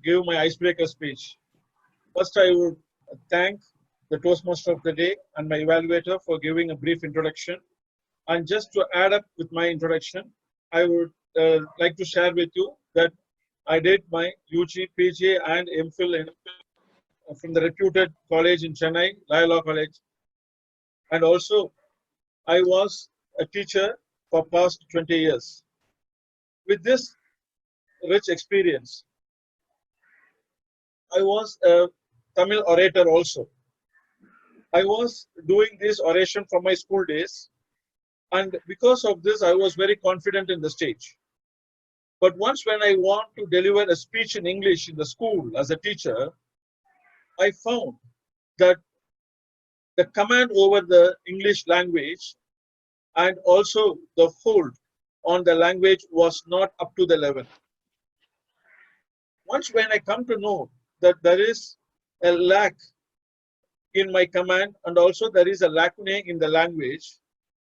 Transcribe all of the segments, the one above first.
give my icebreaker speech. First, I would thank the Toastmaster of the day and my evaluator for giving a brief introduction. And just to add up with my introduction, I would like to share with you that I did my UG, PG, and MPhil from the reputed college in Chennai, Loyola College. And also, I was a teacher for past 20 years. With this rich experience, I was a Tamil orator also. I was doing this oration from my school days, and because of this, I was very confident in the stage. But once when I want to deliver a speech in English in the school as a teacher, I found that the command over the English language and also the hold on the language was not up to the level. Once when I come to know that there is a lack in my command and also there is a lacune in the language,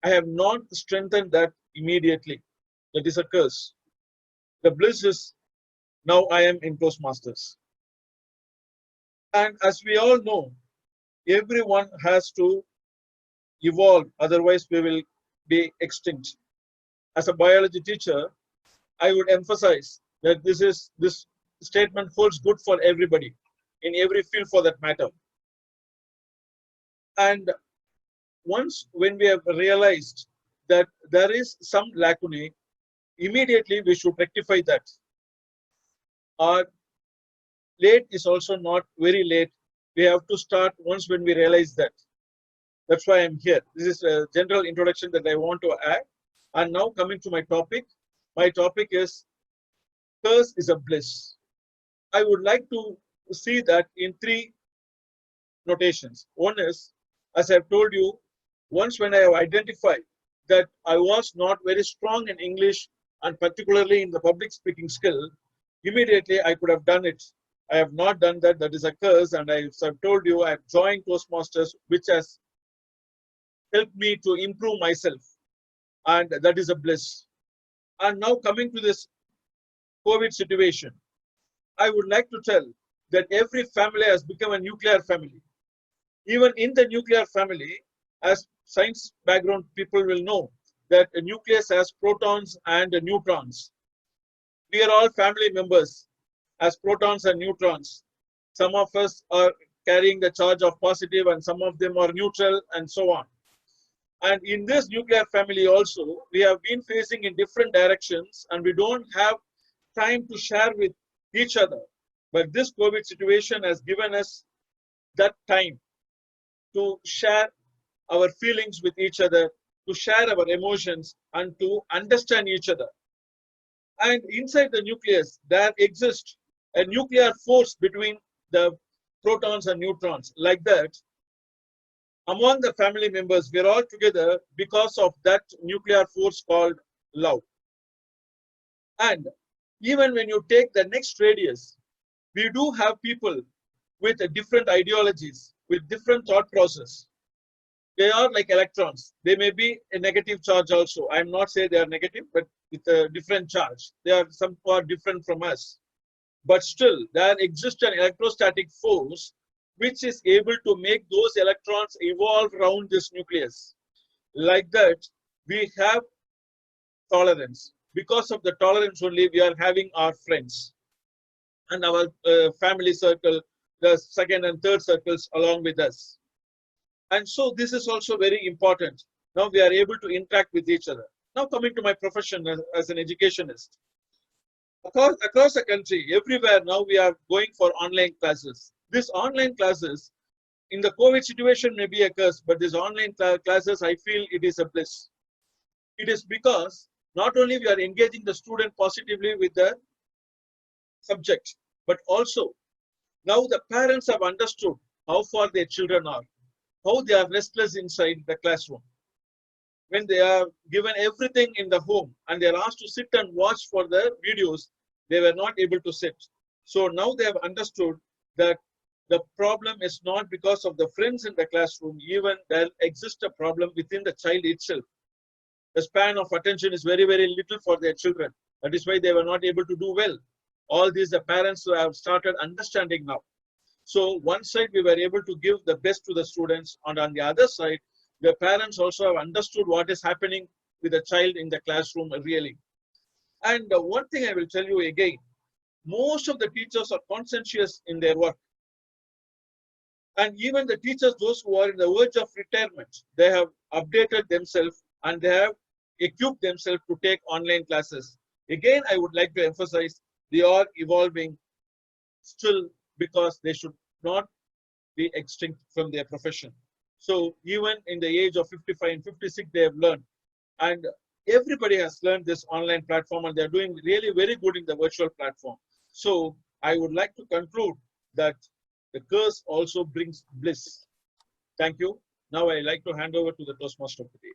I have not strengthened that immediately. That is a curse. The bliss is now I am in Toastmasters. And as we all know, everyone has to evolve, otherwise we will be extinct. As a biology teacher, I would emphasize that this statement holds good for everybody in every field for that matter. And once when we have realized that there is some lacunae, immediately we should rectify that. Our late is also not very late. We have to start once when we realize that. That's why I'm here. This is a general introduction that I want to add. And now coming to my topic. My topic is curse is a bliss. I would like to see that in three notations. One is, as I've told you, once when I have identified that I was not very strong in English and particularly in the public speaking skill, immediately I could have done it. I have not done that. That is a curse. And as I've told you, I've joined Toastmasters, which has helped me to improve myself. And that is a bliss. And now coming to this COVID situation, I would like to tell that every family has become a nuclear family. Even in the nuclear family, as science background people will know, that a nucleus has protons and neutrons. We are all family members as protons and neutrons. Some of us are carrying the charge of positive and some of them are neutral and so on. And in this nuclear family also, we have been facing in different directions and we don't have time to share with each other. But this COVID situation has given us that time to share our feelings with each other, to share our emotions and to understand each other. And inside the nucleus, there exists a nuclear force between the protons and neutrons. Like that, among the family members, we're all together because of that nuclear force called love. And even when you take the next radius, we do have people with different ideologies, with different thought process. They are like electrons. They may be a negative charge also. I'm not saying they are negative, but with a different charge. They are somewhat different from us. But still, there exists an electrostatic force which is able to make those electrons evolve around this nucleus. Like that, we have tolerance. Because of the tolerance only, we are having our friends and our family circle, the second and third circles along with us. And so this is also very important. Now we are able to interact with each other. Now coming to my profession as an educationist. Across the country, everywhere now we are going for online classes. These online classes, in the COVID situation may be a curse, but these online classes, I feel it is a bliss. It is because not only we are engaging the student positively with the subject, but also now the parents have understood how far their children are, how they are restless inside the classroom. When they are given everything in the home and they are asked to sit and watch for the videos, they were not able to sit. So now they have understood that the problem is not because of the friends in the classroom, even there exists a problem within the child itself. The span of attention is very, very little for their children. That is why they were not able to do well. All these the parents who have started understanding now. So one side we were able to give the best to the students, and on the other side, the parents also have understood what is happening with the child in the classroom really. And one thing I will tell you again, most of the teachers are conscientious in their work. And even the teachers, those who are in the verge of retirement, they have updated themselves and they have equipped themselves to take online classes. Again, I would like to emphasize, they are evolving still because they should not be extinct from their profession. So even in the age of 55 and 56, they have learned. And everybody has learned this online platform and they're doing really very good in the virtual platform. So I would like to conclude that the curse also brings bliss. Thank you. Now I like to hand over to the Toastmaster of the day.